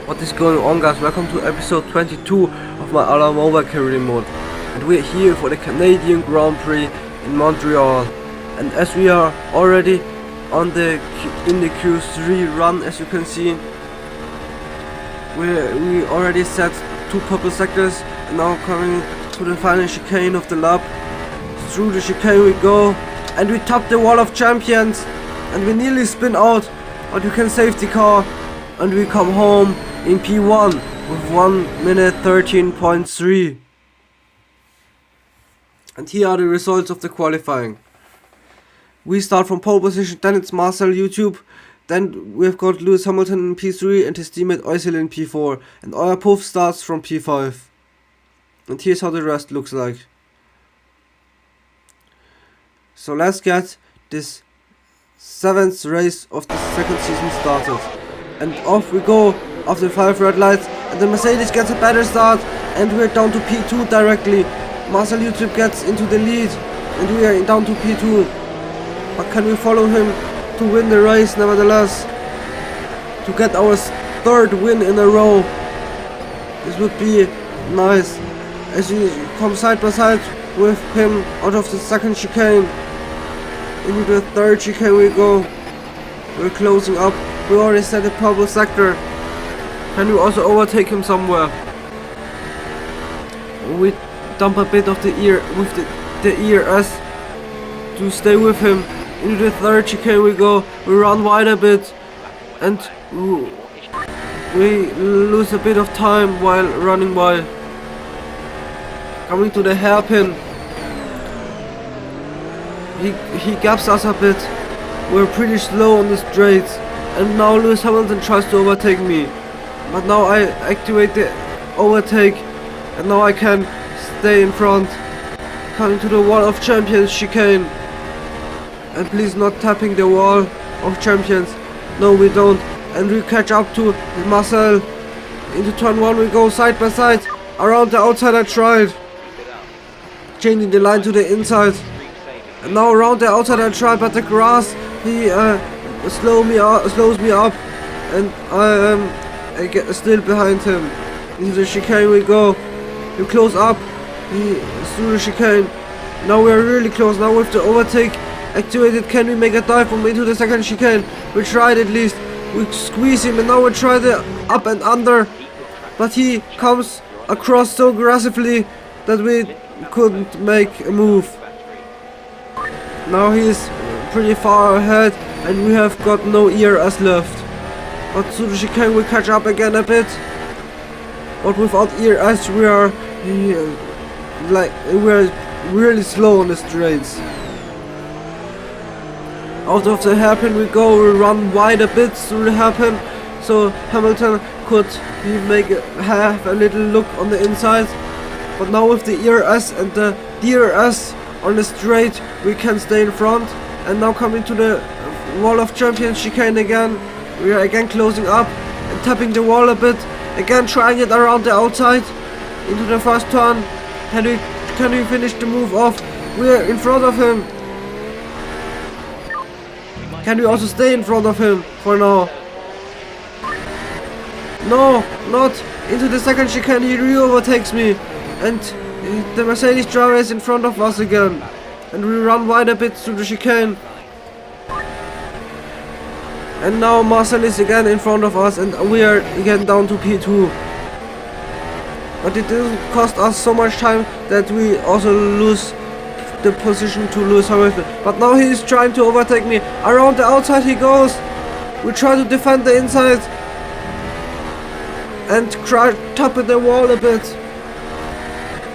What is going on, guys? Welcome to episode 22 of my AlaMobile career mode, and we're here for the Canadian Grand Prix in Montreal. And as we are already in the Q3 run, as you can see, we already set 2 purple sectors, and now coming to the final chicane of the lap. Through the chicane we go, and we top the wall of champions, and we nearly spin out, but we can save the car, and we come home in P1 with 1 minute 13.3. And here are the results of the qualifying. We start from pole position, then it's Marcel YouTube, then we've got Lewis Hamilton in P3 and his teammate Oisil in P4, and our Puff starts from P5. And here's how the rest looks like. So let's get this 7th race of the second season started. And off we go after 5 red lights, and the Mercedes gets a better start, and we're down to P2 directly. Marcel YouTube gets into the lead, and we are down to P2. But can we follow him to win the race nevertheless? To get our 3rd win in a row. This would be nice. As we come side by side with him out of the 2nd chicane. Into the 3rd chicane we go. We're closing up. We already set a purple sector. Can we also overtake him somewhere? We dump a bit of the ear with the ERS to stay with him. Into the 3rd chicane we go. We run wide a bit, and we lose a bit of time while running wide. Coming to the hairpin, he gaps us a bit. We're pretty slow on the straights, and now Lewis Hamilton tries to overtake me. But now I activate the overtake, and now I can stay in front. Coming to the wall of champions chicane. And please not tapping the wall of champions. No, we don't. And we catch up to Marcel. Into turn 1 we go side by side. Around the outside I tried. Changing the line to the inside. And now around the outside I tried, but the grass, he slows me up. And I get still behind him. Into the chicane we go. We close up. Through the chicane. Now we are really close. Now with the overtake activated, can we make a dive from into the 2nd chicane? We tried at least. We squeeze him, and now we try the up and under, but he comes across so aggressively that we couldn't make a move. Now he's pretty far ahead, and we have got no ERS left. But through the chicane we catch up again a bit, but without ERS we're really slow on the straights. Out of the hairpin we go, we run wide a bit through the hairpin, so Hamilton could have a little look on the inside. But now with the ERS and the DRS on the straight, we can stay in front. And now coming to the wall of champions chicane again, we are again closing up and tapping the wall a bit, again trying it around the outside into the 1st turn. Can we finish the move off? We are in front of him. Can we also stay in front of him for now? No, not into the 2nd chicane. He re-overtakes me, and the Mercedes driver is in front of us again, and we run wide a bit through the chicane. And now Marcel is again in front of us, and we are again down to P2. But it didn't cost us so much time that we also lose the position to Lewis Hamilton. But now he is trying to overtake me. Around the outside he goes. We try to defend the inside and tap at the wall a bit.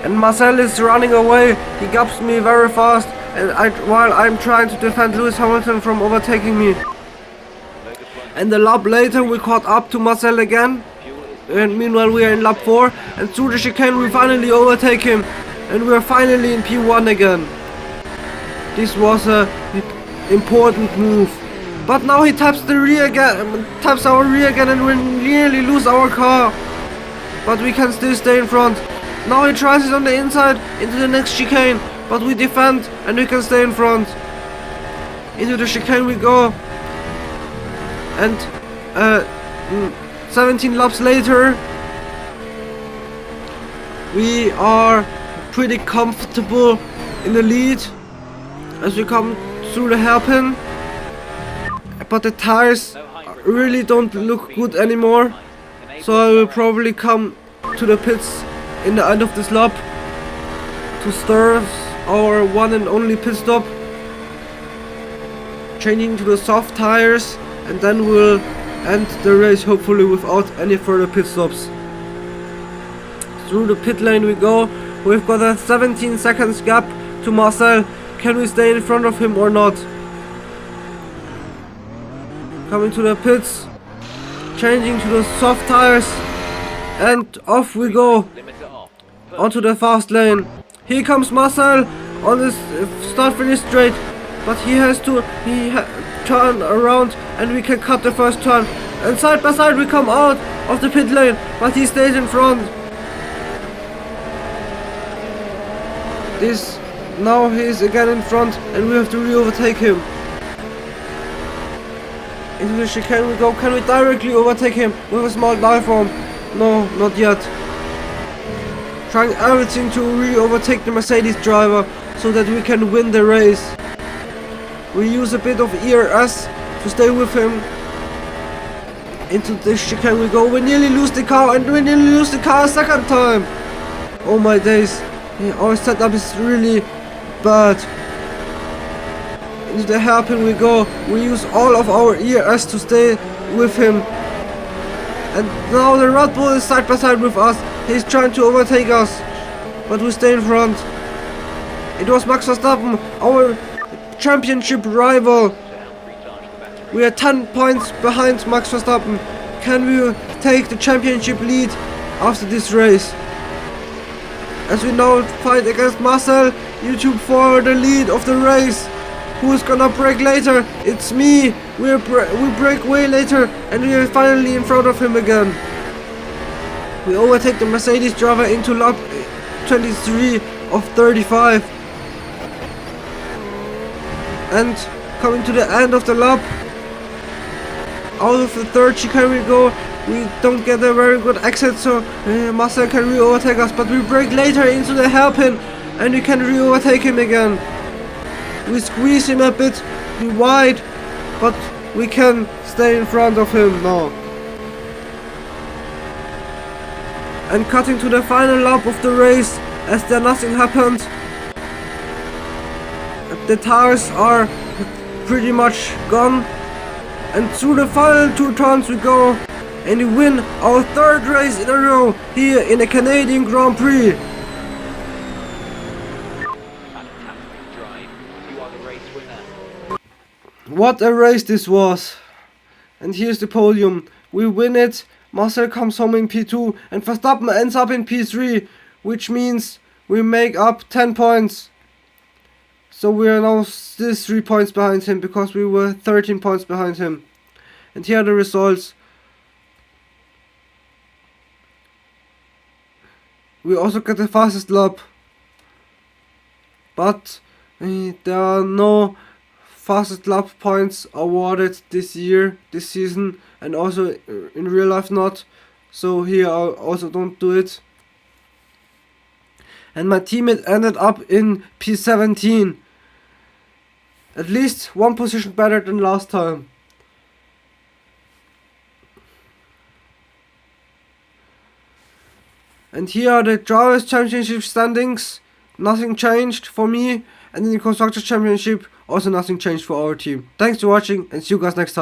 And Marcel is running away. He gaps me very fast, and while I'm trying to defend Lewis Hamilton from overtaking me. And a lap later we caught up to Marcel again. And meanwhile we are in lap 4, and through the chicane we finally overtake him. And we are finally in P1 again. This was a important move. But now he taps our rear again, and we nearly lose our car. But we can still stay in front. Now he tries it on the inside into the next chicane, but we defend and we can stay in front. Into the chicane we go. And 17 laps later. We are pretty comfortable in the lead as we come through the hairpin, but the tires really don't look good anymore, so I will probably come to the pits in the end of this lap to start our one and only pit stop, changing to the soft tires, and then we'll end the race hopefully without any further pit stops. Through the pit lane we go. We've got a 17 seconds gap to Marcel. Can we stay in front of him or not? Coming to the pits, changing to the soft tires, and off we go onto the fast lane. Here comes Marcel on this start finish straight, but he has to turn around and we can cut the first turn, and side by side we come out of the pit lane, but he stays in front. Now he is again in front and we have to re-overtake him. Into the chicane we go. Can we directly overtake him with a small dive bomb? No, not yet. Trying everything to re-overtake the Mercedes driver so that we can win the race. We use a bit of ERS to stay with him. Into this chicane we go. We nearly lose the car, and we nearly lose the car a second time. Oh my days. Yeah, our setup is really bad. Into the hairpin we go. We use all of our ERS to stay with him. And now the Red Bull is side by side with us. He's trying to overtake us, but we stay in front. It was Max Verstappen, our championship rival. We are 10 points behind Max Verstappen. Can we take the championship lead after this race? As we now fight against Marcel, YouTube for the lead of the race. Who's gonna break later? It's me. We break way later, and we are finally in front of him again. We overtake the Mercedes driver into lap 23 of 35. And coming to the end of the lap, out of the third chicane we go. We don't get a very good exit, so Marcel can re-overtake us, but we break later into the hairpin and we can re-overtake him again. We squeeze him a bit wide, but we can stay in front of him now. And cutting to the final lap of the race, as there nothing happened. The tires are pretty much gone, and through the final two turns we go. And we win our third race in a row here in the Canadian Grand Prix. What a race this was. And here's the podium. We win it. Marcel comes home in P2 and Verstappen ends up in P3, which means we make up 10 points. So we are now still 3 points behind him because we were 13 points behind him. And here are the results. We also got the fastest lap, but there are no fastest lap points awarded this season, and also in real life not. So here I also don't do it. And my teammate ended up in P17, at least one position better than last time. And here are the Drivers' Championship standings. Nothing changed for me. And in the Constructors' Championship, also nothing changed for our team. Thanks for watching and see you guys next time.